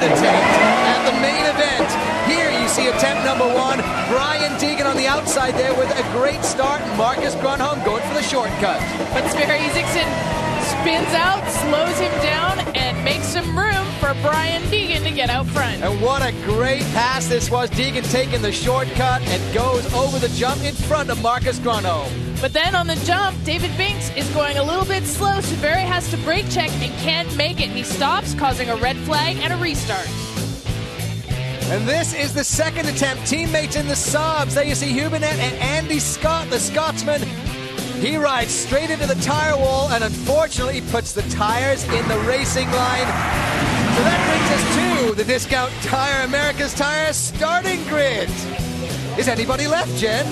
attempt at the main event. Here you see attempt number 1. Brian Deegan on the outside there with a great start. Marcus Grunholm going for the shortcut. But Sverre Isaacson spins out, slows him down, and makes some room for Brian Deegan to get out front. And what a great pass this was. Deegan taking the shortcut and goes over the jump in front of Marcus Grunholm. But then on the jump, David Binks is going a little bit slow. Sverre has to brake check and can't make it. He stops, causing a red flag and a restart. And this is the second attempt. Teammates in the Saabs. There you see Hubernet and Andy Scott, the Scotsman. He rides straight into the tire wall and unfortunately puts the tires in the racing line. So that brings us to the Discount Tire America's Tire starting grid. Is anybody left, Jen?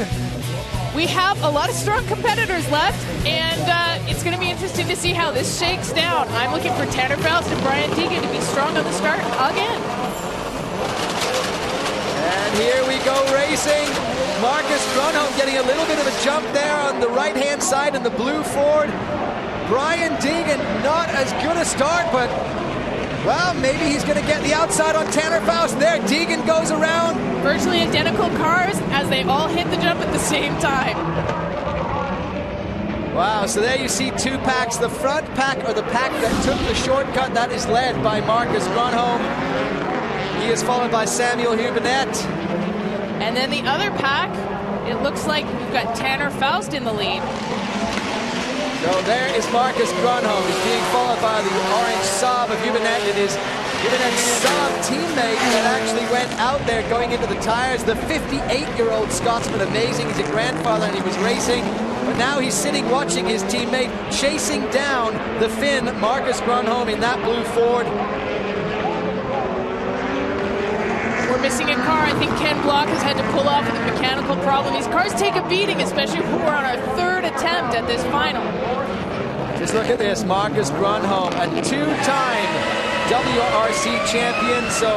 We have a lot of strong competitors left, and it's going to be interesting to see how this shakes down. I'm looking for Tanner Faust and Brian Deegan to be strong on the start again. And here we go racing. Marcus Grunholm getting a little bit of a jump there on the right-hand side in the blue Ford. Brian Deegan not as good a start, but well, maybe he's going to get the outside on Tanner Faust. There, Deegan goes around. Virtually identical cars as they all hit the jump at the same time. Wow, so there you see two packs. The front pack, or the pack that took the shortcut, that is led by Marcus Grunholm. He is followed by Samuel Hubernet. And then the other pack, it looks like we've got Tanner Faust in the lead. So there is Marcus Grunholm. He's being followed by the orange Saab of Hubernet. It is Hubernet's Saab teammate that actually went out there going into the tires. The 58-year-old Scotsman, amazing. He's a grandfather and he was racing. But now he's sitting watching his teammate chasing down the Finn, Marcus Grunholm, in that blue Ford. We're missing a car. I think Ken Block has had to pull off with a mechanical problem. These cars take a beating, especially if we're on our third attempt at this final. Just look at this, Marcus Grunholm, a two-time WRC champion, so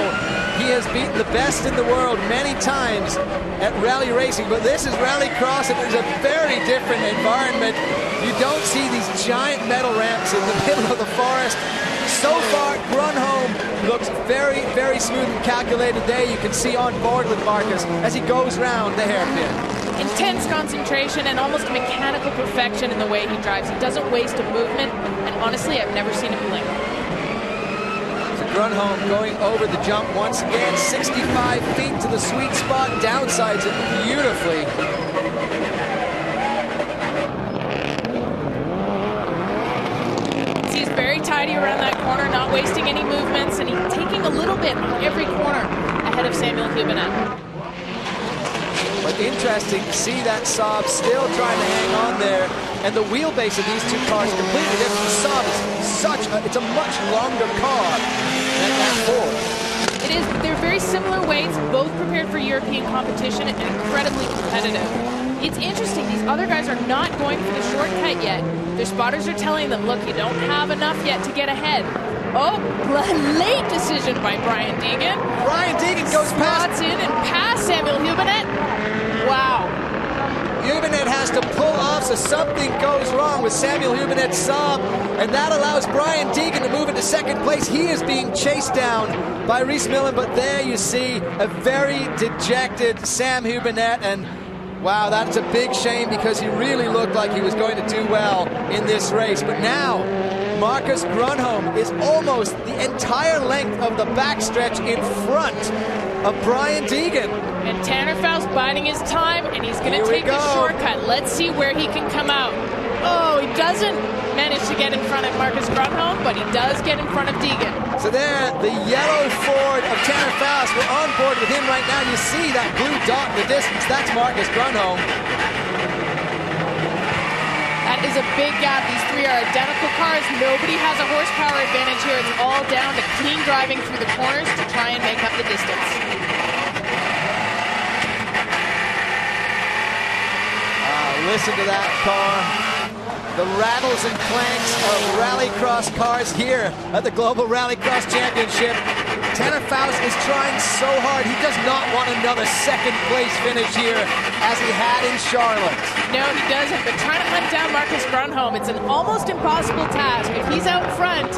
he has beaten the best in the world many times at rally racing, but this is Rallycross, and it's a very different environment. You don't see these giant metal ramps in the middle of the forest. So far, Grunholm looks very, very smooth and calculated there. You can see on board with Marcus as he goes round the hairpin. Intense concentration and almost mechanical perfection in the way he drives. He doesn't waste a movement, and honestly, I've never seen him blink. So Grunholm going over the jump once again, 65 feet to the sweet spot, downsides it beautifully. He's very tidy around that corner, not wasting any movements, and he's taking a little bit on every corner ahead of Samuel Hubernet. But interesting to see that Saab still trying to hang on there, and the wheelbase of these two cars completely different. The Saab is it's a much longer car than that Ford. It is. They're very similar weights, both prepared for European competition and incredibly competitive. It's interesting, these other guys are not going for the shortcut yet. Their spotters are telling them, look, you don't have enough yet to get ahead. Oh, late decision by Brian Deegan. Brian Deegan goes past in and past Samuel Hubernet. Wow. Hubernet has to pull off, so something goes wrong with Samuel Hubernet's Saab, and that allows Brian Deegan to move into second place. He is being chased down by Reese Millen, but there you see a very dejected Sam Hubernet, and wow, that's a big shame because he really looked like he was going to do well in this race. But now, Marcus Grunholm is almost the entire length of the backstretch in front of Brian Deegan. And Tanner Faust biding his time, and he's going to take the shortcut. Let's see where he can come out. Oh, he doesn't manage to get in front of Marcus Grunholm, but he does get in front of Deegan. So there, the yellow Ford of Tanner Faust. We're on board with him right now. You see that blue dot in the distance. That's Marcus Grunholm. That is a big gap. These three are identical cars. Nobody has a horsepower advantage here. It's all down to clean driving through the corners to try and make up the distance. Listen to that car. The rattles and clanks of Rallycross cars here at the Global Rallycross Championship. Tanner Faust is trying so hard. He does not want another second place finish here as he had in Charlotte. No, he doesn't, but trying to hunt down Marcus Grunholm, it's an almost impossible task. If he's out front,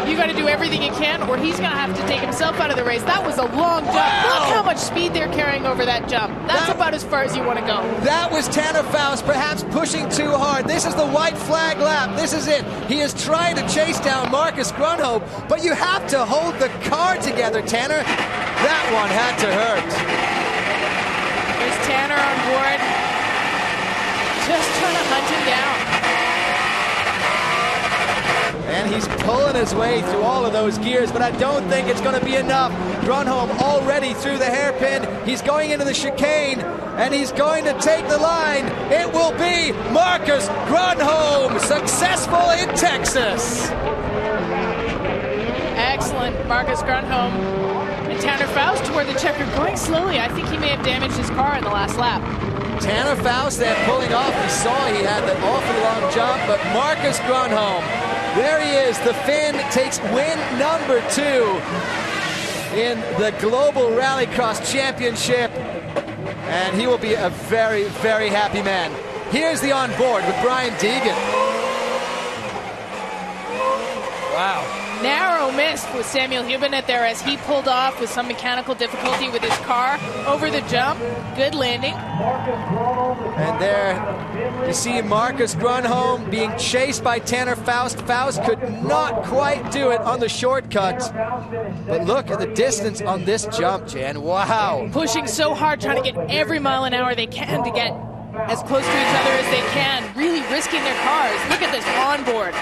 You got to do everything you can, or he's going to have to take himself out of the race. That was a long jump. Look how much speed they're carrying over that jump. That's about as far as you want to go. That was Tanner Faust perhaps pushing too hard. This is the white flag lap. This is it. He is trying to chase down Marcus Grunholm, but you have to hold the car together, Tanner. That one had to hurt. There's Tanner on board, just trying to hunt him down. And he's pulling his way through all of those gears, but I don't think it's going to be enough. Grunholm already through the hairpin. He's going into the chicane, and he's going to take the line. It will be Marcus Grunholm, successful in Texas. Excellent, Marcus Grunholm. And Tanner Faust toward the checker, going slowly. I think he may have damaged his car in the last lap. Tanner Faust then pulling off. We saw he had that awfully long jump, but Marcus Grunholm, there he is. The Finn takes win number 2 in the Global Rallycross Championship, and he will be a very, very happy man. Here's the onboard with Brian Deegan. Wow. Narrow miss with Samuel Hubenet there as he pulled off with some mechanical difficulty with his car over the jump. Good landing. And there you see Marcus Grunholm being chased by Tanner Faust. Faust could not quite do it on the shortcut. But look at the distance on this jump, Jan. Wow. Pushing so hard, trying to get every mile an hour they can to get as close to each other as they can. Really risking their cars. Look at this onboard.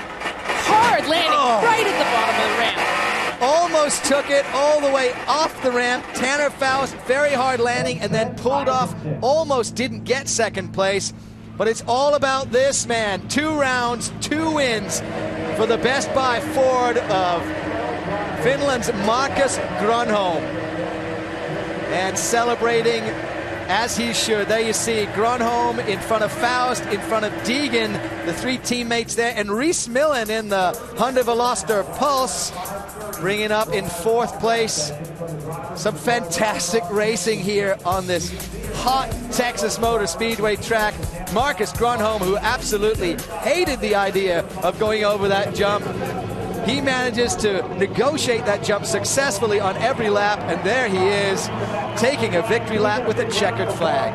Hard landing right at the bottom of the ramp. Almost took it all the way off the ramp. Tanner Faust, very hard landing, and then pulled off. Almost didn't get second place. But it's all about this man. 2 rounds, 2 wins for the Best Buy Ford of Finland's Marcus Grunholm. And celebrating as he should. There you see Grunholm in front of Faust, in front of Deegan, the 3 teammates there, and Reese Millen in the Hyundai Veloster Pulse, bringing up in 4th place. Some fantastic racing here on this hot Texas Motor Speedway track. Marcus Grunholm, who absolutely hated the idea of going over that jump, he manages to negotiate that jump successfully on every lap, and there he is, taking a victory lap with a checkered flag.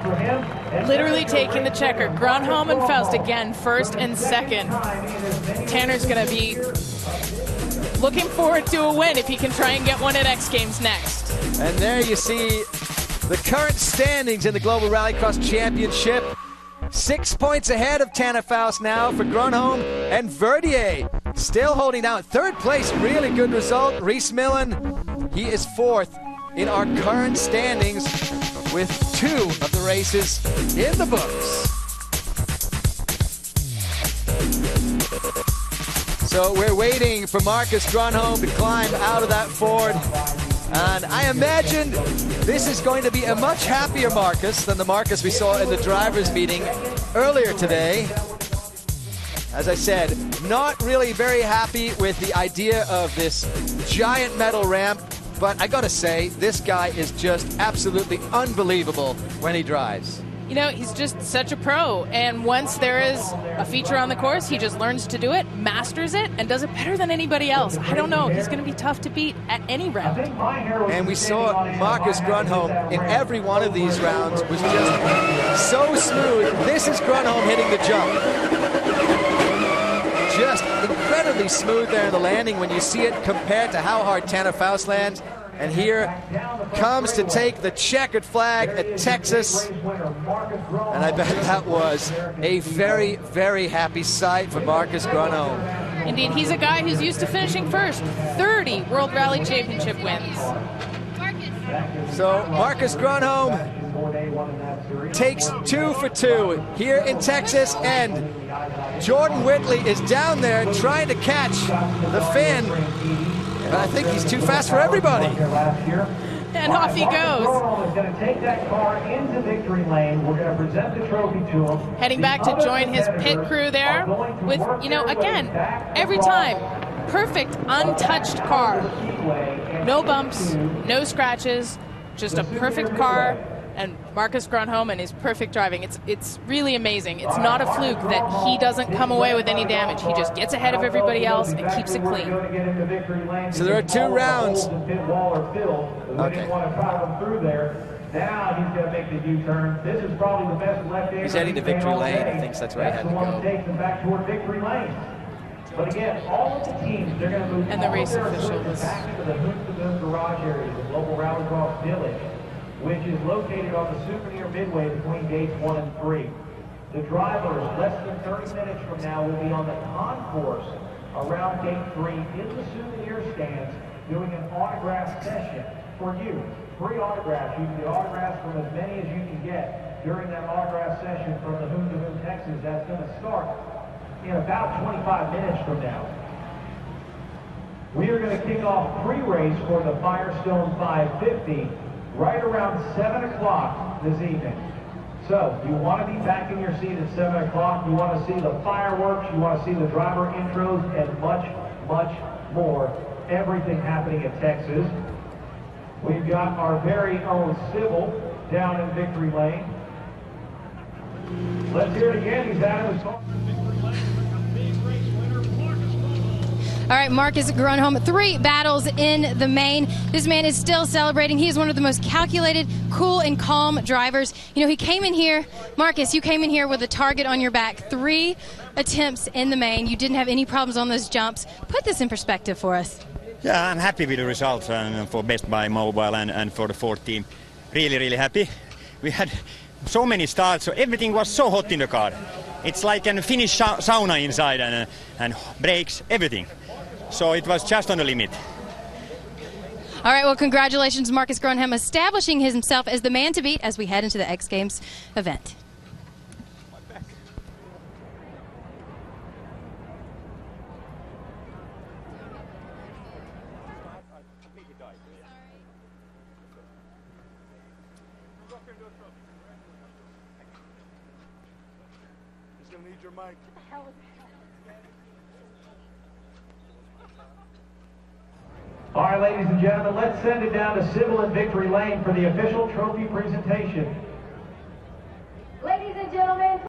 Literally taking the checker. Grunholm and Faust again, 1st and 2nd. Tanner's going to be looking forward to a win if he can try and get one at X Games next. And there you see the current standings in the Global Rallycross Championship. 6 points ahead of Tanner Faust now for Grunholm, and Verdier still holding down 3rd place. Really good result. Reese Millen, he is 4th in our current standings with 2 of the races in the books. So we're waiting for Marcus Grunholm to climb out of that Ford. And I imagine this is going to be a much happier Marcus than the Marcus we saw in the drivers' meeting earlier today. As I said, not really very happy with the idea of this giant metal ramp, but I gotta say, this guy is just absolutely unbelievable when he drives. You know, he's just such a pro, and once there is a feature on the course, he just learns to do it, masters it, and does it better than anybody else. I don't know, he's going to be tough to beat at any round. And we saw Marcus Grunholm in every one of these rounds was just so smooth. This is Grunholm hitting the jump. Just incredibly smooth there in the landing when you see it compared to how hard Tanner Faust lands. And here comes to take the checkered flag at Texas. And I bet that was a very, very happy sight for Marcus Grunholm. Indeed, he's a guy who's used to finishing first. 30 World Rally Championship wins. So Marcus Grunholm takes 2 for 2 here in Texas, and Jordan Whitley is down there trying to catch the Finn. But I think he's too fast for everybody. And off he goes. Heading back to join his pit crew there with, you know, again, every time, perfect untouched car. No bumps, no scratches, just a perfect car And Marcus Gronholm and his perfect driving, it's really amazing. It's not a fluke that he doesn't come away with any damage. He just gets ahead of everybody else and keeps it clean. So there are 2 rounds. Okay. Now he's going to make the U-turn. This is probably the best left-hander. He's heading to victory lane. He thinks that's where he had to go. Takes him back toward victory lane. But again, all of the teams, they're going to move and the race official was back into the Hood garage area, the local Rallycross Village, which is located on the souvenir midway between gates 1 and 3. The drivers, less than 30 minutes from now, will be on the concourse around gate 3 in the souvenir stands doing an autograph session for you. Free autographs. You can get autographs from as many as you can get during that autograph session from the Hoon to Hoon, Texas. That's going to start in about 25 minutes from now. We are going to kick off pre-race for the Firestone 550 right around 7 o'clock this evening. So you want to be back in your seat at 7 o'clock. You want to see the fireworks. You want to see the driver intros and much, much more. Everything happening in Texas. We've got our very own Sybil down in victory lane. Let's hear it again. He's out of his car. All right, Marcus Gronholm, 3 battles in the main. This man is still celebrating. He is one of the most calculated, cool, and calm drivers. You know, he came in here, Marcus, you came in here with a target on your back. 3 attempts in the main. You didn't have any problems on those jumps. Put this in perspective for us. Yeah, I'm happy with the results for Best Buy Mobile and for the Ford team. Really, really happy. We had so many starts, so everything was so hot in the car. It's like a Finnish sauna inside and brakes, everything. So it was just on the limit. All right, well, congratulations, Marcus Gronholm, establishing himself as the man to beat as we head into the X Games event. He's going to need your mic. All right, ladies and gentlemen, let's send it down to Sybil in victory lane for the official trophy presentation. Ladies and gentlemen,